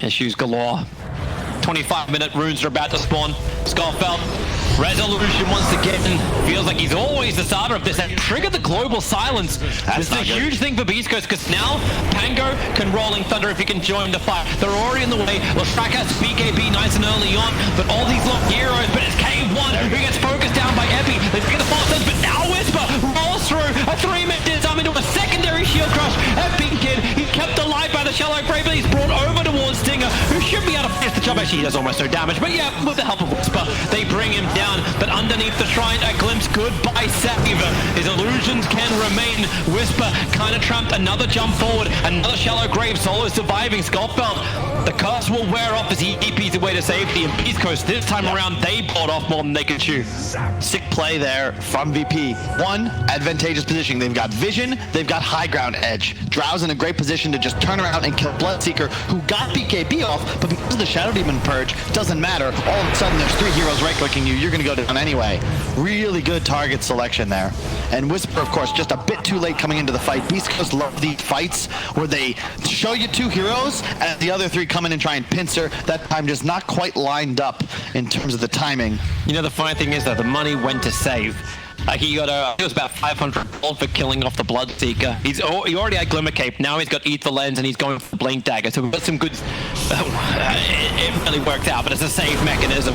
Issues galore. 25-minute runes are about to spawn. Scoffelt, resolution once again. Feels like he's always the starter of this. And triggered the global silence. This is a huge thing for Beast Coast, because now Pango can Rolling Thunder if he can join the fight. They're already in the way. Lashrak has BKB nice and early on, but all these little heroes. But it's K1 who gets focused down by Epi. They get the fastest, but now Whisper rolls through a 3-minute disarm into a secondary shield crush. Epikid, he kept alive by the shallow grave, but he's brought over towards Stinger, who should be able to finish the job. Actually, he does almost no damage, but yeah, with the help of Whisper, they bring him down. But underneath the shrine, a glimpse, goodbye save. His illusions can remain. Whisper kind of trapped, another jump forward, another shallow grave, Solo surviving. Skullfelt, the curse will wear off as he EPs away to safety. And Beast Coast, this time around, they bought off more than they could chew. Sick play there from VP. One, advantageous positioning. They've got vision, they've got high ground edge. Drow's in a great position to just turn around and kill Bloodseeker, who got BKB off, but because of the Shadow Demon Purge, doesn't matter. All of a sudden, there's 3 heroes right-clicking you. You're going to go down anyway. Really good target selection there. And Whisper, of course, just a bit too late coming into the fight. Beast Coast love these fights where they show you 2 heroes and the other 3 come in and try and pincer. That time just not quite lined up in terms of the timing. You know, the funny thing is that the money went to save. Like, he got I think it was about 500 gold for killing off the Bloodseeker. He already had Glimmer Cape. Now he's got Ether Lens and he's going for Blink Dagger. So we've got some good. It really worked out, but it's a save mechanism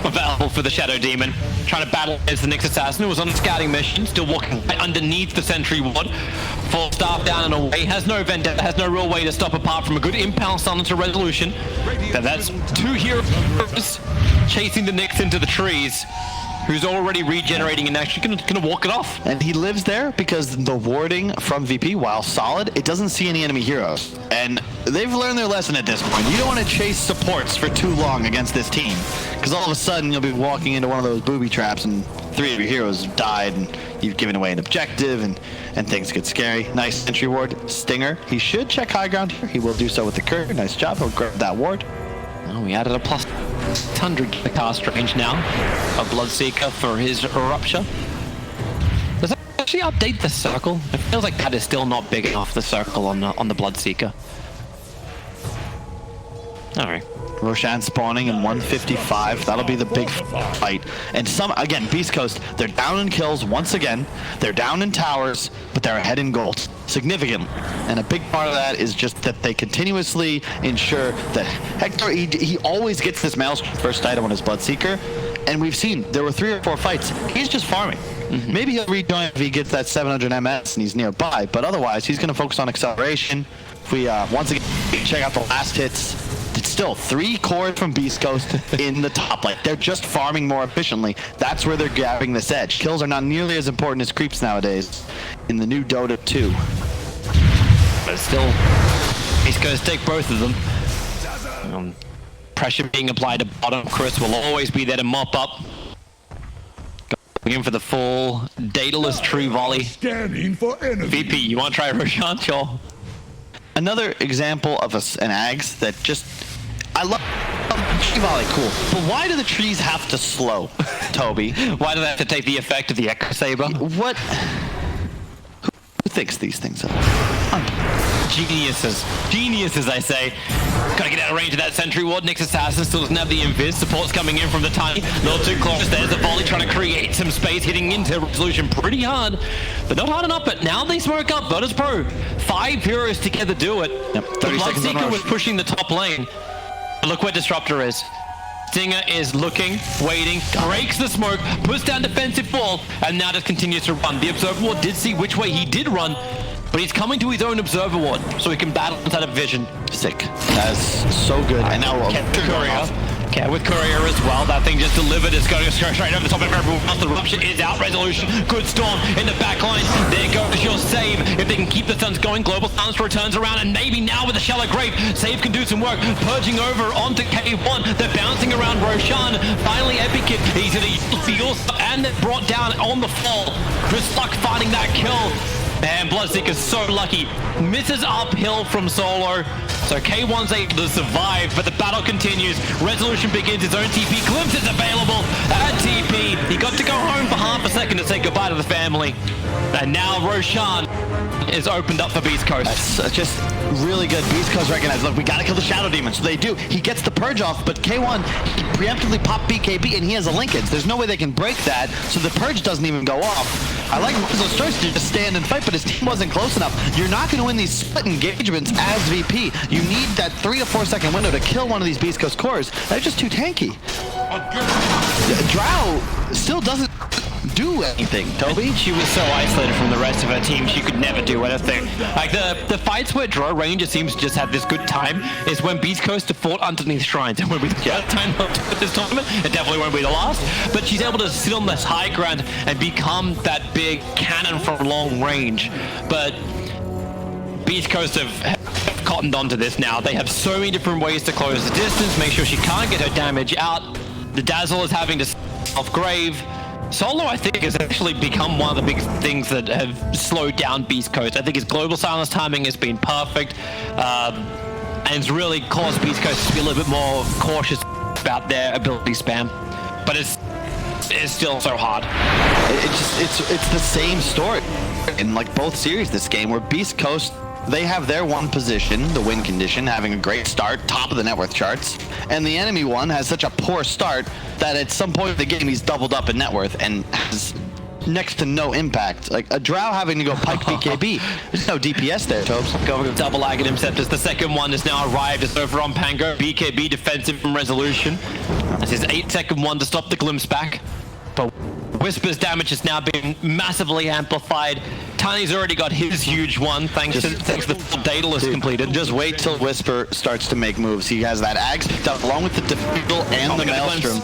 available for the Shadow Demon. Trying to battle against the Nyx Assassin, who was on a scouting mission, still walking right underneath the Sentry Ward. Full staff down and away. Has no vendetta, has no real way to stop apart from a good impulse onto resolution. That's 2 heroes chasing the Nyx into the trees, who's already regenerating and actually gonna walk it off. And he lives there because the warding from VP, while solid, it doesn't see any enemy heroes. And they've learned their lesson at this point. You don't want to chase supports for too long against this team, because all of a sudden you'll be walking into one of those booby traps and 3 of your heroes have died and you've given away an objective and things get scary. Nice sentry ward. Stinger, he should check high ground here. He will do so with the Curve. Nice job. He'll grab that ward. Oh, we added a plus 100 to the cast range now of Bloodseeker for his Rupture. Does that actually update the circle? It feels like that is still not big enough, the circle on the Bloodseeker. Alright. Roshan spawning in 155. That'll be the big fight. And again, Beast Coast, they're down in kills once again. They're down in towers, but they're ahead in gold. Significantly. And a big part of that is just that they continuously ensure that Hector, he always gets this Maelstrom first item on his Bloodseeker. And we've seen, there were 3 or 4 fights. He's just farming. Mm-hmm. Maybe he'll rejoin if he gets that 700 MS and he's nearby, but otherwise he's going to focus on acceleration, If we once again check out the last hits, it's still 3 cores from Beast Coast in the top. Like, they're just farming more efficiently. That's where they're grabbing this edge. Kills are not nearly as important as creeps nowadays in the new Dota 2. But still, Beast Coast take both of them. Pressure being applied to bottom. Chris will always be there to mop up. Going in for the full Daedalus tree volley. Scanning for enemy. VP, you want to try Roshan? Sure. Another example of an Ags that just... I love tree volley, cool. But why do the trees have to slow, Toby? Why do they have to take the effect of the Echo Saber? What? Who thinks these things up? Geniuses. Geniuses, I say. Gotta get out of range of that Sentry Ward. Nyx Assassin still doesn't have the invis. Support's coming in from the tiny. A little too close. There's a volley trying to create some space, hitting into Resolution pretty hard. But not hard enough, but now they smoke up. Virtus Pro. 5 heroes together do it. Yep, 30 the seconds on Bloodseeker rush. was pushing the top lane. But look where Disruptor is. Stinger is looking, waiting, breaks the smoke, puts down defensive wall, and now just continues to run. The Observer Ward did see which way he did run, but he's coming to his own Observer Ward, so he can battle inside of vision. Sick. That's so good. And now Courier. Okay, with Courier as well. That thing just delivered. It's going straight over the top of everyone else. The Rupture is out. Resolution. Good Storm in the back line. There goes your save. If they can keep the Suns going, Global Suns returns around, and maybe now with the Shallow Grave, Save can do some work. Purging over onto K1. They're bouncing around Roshan. Finally, Epic Kid. He's going to feel and they're brought down on the fall. Chris Luck finding that kill. And Bloodseeker's so lucky. Misses uphill from solo. So K1's able to survive, but the battle continues. Resolution begins his own TP. Glimpse is available at TP. He got to go home for half a second to say goodbye to the family. And now Roshan is opened up for Beast Coast. That's just really good. Beast Coast recognized, look, we gotta kill the Shadow Demon. So they do. He gets the purge off, but K1, he preemptively popped BKB, and he has a linkage. There's no way they can break that, so the purge doesn't even go off. I like Rizzo's choice to just stand and fight, but his team wasn't close enough. You're not going to win these split engagements as VP. You need that 3 to 4 second window to kill one of these Beast Coast cores. They're just too tanky. Drow still doesn't do anything, Toby. She was so isolated from the rest of her team, she could never do anything. Like, the fights where Drow Ranger seems to just have this good time is when Beast Coast have fought underneath shrines. And when we get time with this tournament, it definitely won't be the last. But she's able to sit on this high ground and become that big cannon from long range. But Beast Coast have cottoned onto this now. They have so many different ways to close the distance, make sure she can't get her damage out. The Dazzle is having to self-grave. Solo, I think, has actually become one of the big things that have slowed down Beast Coast. I think his global silence timing has been perfect, and it's really caused Beast Coast to be a little bit more cautious about their ability spam. But it's still so hard. It's the same story in like both series this game, where Beast Coast, they have their one position, the win condition, having a great start, top of the net worth charts, and the enemy one has such a poor start that at some point in the game he's doubled up in net worth and has next to no impact. Like a Drow having to go pike BKB. There's no DPS there, Tobes. Go double Aghanim Scepters. The second one has now arrived. It's over on Pango. BKB defensive from Resolution. That's his 8-second one to stop the glimpse back. But Whisper's damage has now been massively amplified. Tiny's already got his huge one thanks to the Daedalus completed. Just wait till Whisper starts to make moves. He has that Ags picked up along with the Defeatle and the Maelstrom.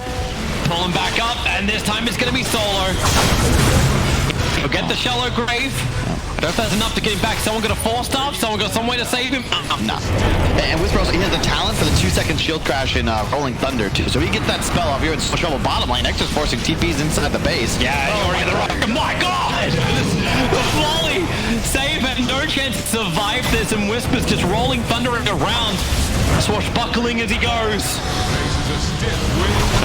Pull him back up, and this time it's going to be solo. He'll get the Shallow Grave. I don't know if that's enough to get him back. Someone got a 4-star? Someone got some way to save him? No. And Whisper also, he has the talent for the 2-second shield crash in Rolling Thunder, too. So he gets that spell off here in trouble bottom lane. X is forcing TPs inside the base. Yeah, oh my god! The volley! Save had no chance to survive this, and Whisper's just rolling thundering around, swashbuckling as he goes.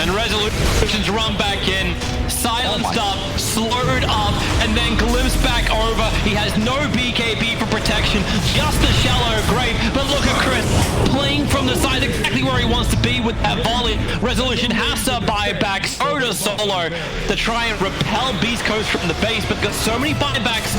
And Resolution's run back in, silenced up, slowed up, and then glimpsed back over. He has no BKB for protection, just the Shallow Grave. But look at Chris playing from the side, exactly where he wants to be with that volley. Resolution has to buy back, so does Solo, to try and repel Beast Coast from the base, but got so many buybacks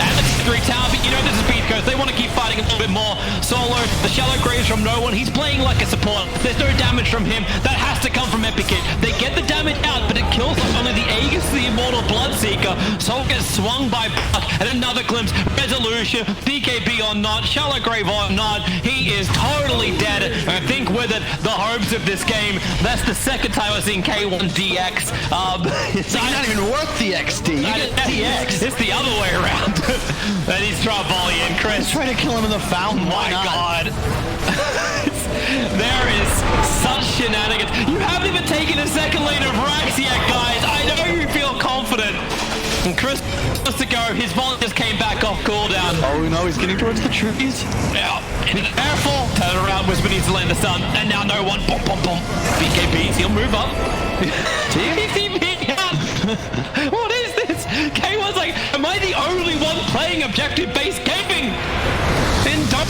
and the victory tower. But you know this is Beast Coast. They want to keep fighting a little bit bit more. Solo, the shallow graves from no one. He's playing like a support. There's no damage from him. That has to come from Epikid. They get the damage out, but it kills only the Aegis, the Immortal Bloodseeker. Soul gets swung by Puck, and another glimpse. Resolution, BKB or not, shallow grave or not, he is totally dead. And I think with it, the hopes of this game, that's the second time I've seen K1 DX. It's not even worth the XD. You get DX. It's the other way around. And he's trying to volley in. Chris, Try to kill him in the fountain. my God. There is such shenanigans. You haven't even taken a second lane of Rax yet, guys. I know you feel confident. And Chris wants to go. His volley just came back off cooldown. Oh no, he's getting towards the trees. Yeah. Be careful. Turn around. Whisper needs to land the sun. And now no one. Boom, boom, boom. BKBs. He'll move up. TVP out. What is this? K1's like, am I the only one playing objective-based gaming? Then don't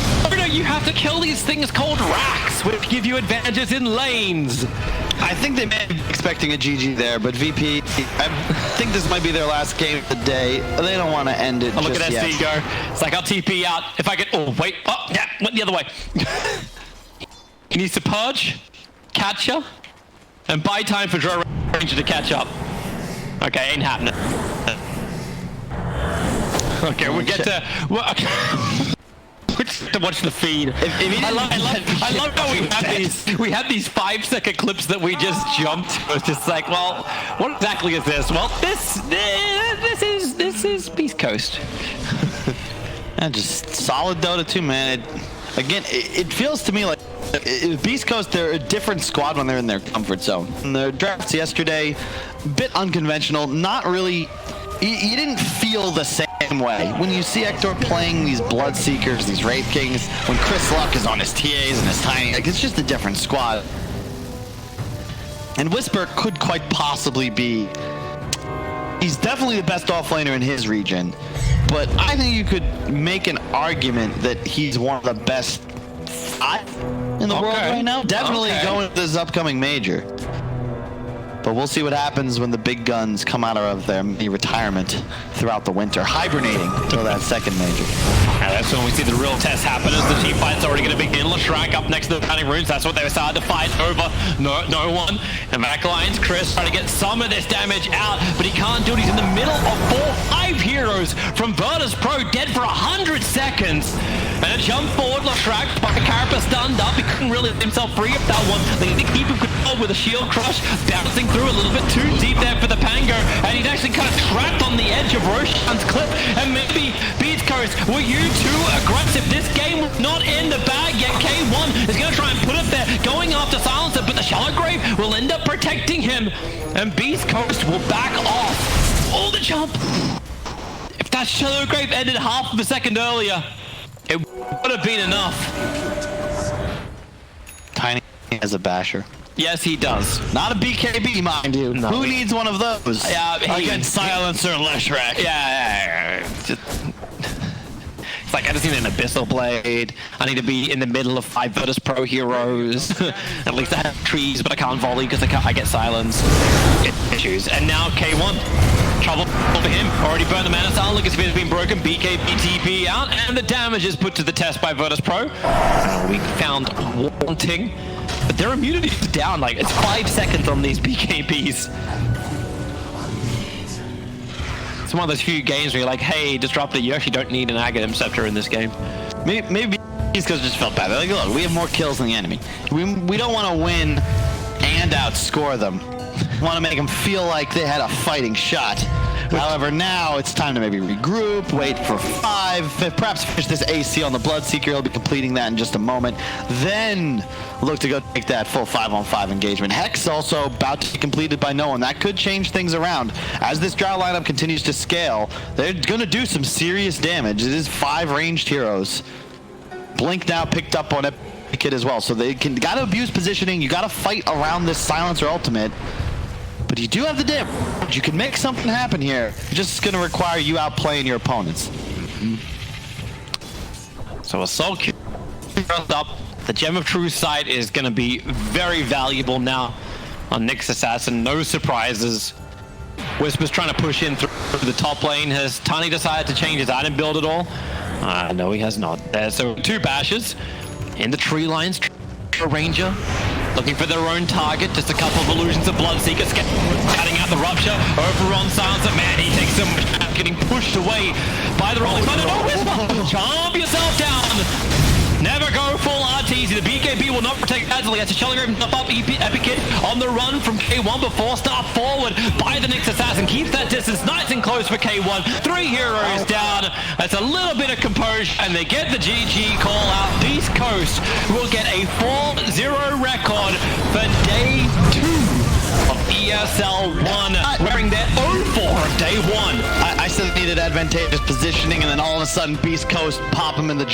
you have to kill these things called racks, which give you advantages in lanes. I think they may be expecting a GG there, but VP, I think this might be their last game of the day. They don't want to end it. Oh, look just at SD yet. go. It's like I'll TP out. If I get, oh wait, oh yeah, went the other way. He needs to purge, catcher, and buy time for Draw Ranger to catch up. Okay, ain't happening. Okay, we get to. Well, okay. To watch the feed. I love how we had these 5-second clips that we just jumped. It was just like, well, what exactly is this? Well, this is Beast Coast. And just solid Dota 2, man. It feels to me like Beast Coast, they're a different squad when they're in their comfort zone. In their drafts yesterday, a bit unconventional, not really. You didn't feel the same way. When you see Hector playing these Bloodseekers, these Wraith Kings, when Chris Luck is on his TAs and his Tiny, like, it's just a different squad. And Whisper could quite possibly be, he's definitely the best offlaner in his region, but I think you could make an argument that he's one of the best 5 in the world right now. Definitely going to this upcoming major. But we'll see what happens when the big guns come out of their retirement throughout the winter, hibernating until that second major. And that's when we see the real test happen, as the team fight's already going to begin. Leshrac up next to the Counting Runes. That's what they started to fight over. No one. And Mac Lions, Chris trying to get some of this damage out, but he can't do it. He's in the middle of 5 heroes from Virtus Pro, dead for 100 seconds. And a jump forward, Leshrac, Carapace stunned up. He couldn't really let himself free of that one. They need to keep him controlled with a shield crush, bouncing through a little bit too deep there for the Pango, and he's actually kind of trapped on the edge of Roshan's clip. And maybe Beats Coast, were you too aggressive? This game was not in the bag yet. K1 is going to try and put it there, going after Silencer, but the Shallow Grave will end up protecting him, and Beast Coast will back off. Oh, the jump! If that Shallow Grave ended half of a second earlier, it would have been enough. Tiny as a basher. Yes, he does. Not a BKB, mind you. No. Who needs one of those? Yeah, Against Silencer and Leshrac. Yeah. It's like, I just need an Abyssal Blade. I need to be in the middle of 5 Virtus Pro heroes. At least I have trees, but I can't volley because I get silence. Issues. And now K1. Trouble for him. Already burned the mana style. Look, it's been broken. BKB TP out. And the damage is put to the test by Virtus Pro. We found Wanting. But their immunity is down. Like, it's 5 seconds on these BKBs. It's one of those few games where you're like, hey, Disruptor, you actually don't need an Aghanim Scepter in this game. Maybe these guys just felt bad. They're like, look, we have more kills than the enemy. We don't want to win and outscore them. We want to make them feel like they had a fighting shot. However, now it's time to maybe regroup, wait for 5, perhaps finish this AC on the Bloodseeker. He'll be completing that in just a moment. Then look to go take that full 5-on-5 engagement. Hex also about to be completed by no one. That could change things around. As this Drow lineup continues to scale, they're going to do some serious damage. It is 5 ranged heroes. Blink now picked up on Epikid as well. So they got to abuse positioning. You got to fight around this Silencer ultimate. But you do have the damage. You can make something happen here. It's just going to require you outplaying your opponents. So Assault up. The Gem of True Sight is going to be very valuable now on Nyx Assassin. No surprises. Whisper's trying to push in through the top lane. Has Tiny decided to change his item build at all? No, he has not. So 2 bashes in the tree lines. Ranger looking for their own target. Just a couple of illusions of Bloodseeker cutting out the rupture. Over on Silencer. Man, he takes so much damage, getting pushed away by the Rolling Thunder. Oh, Whisper! Jump yourself down. Never go full RTZ. The BKB will not protect Adley. That's a Shelling Raven up Epic Kid on the run from K1 before start forward by the next assassin. Keeps that distance nice and close for K1. 3 heroes down. That's a little bit of composure and they get the GG call out. Beast Coast will get a 4-0 record for day 2 of ESL 1, wearing their 0-4 of day 1. I said it needed advantageous positioning and then all of a sudden Beast Coast pop him in the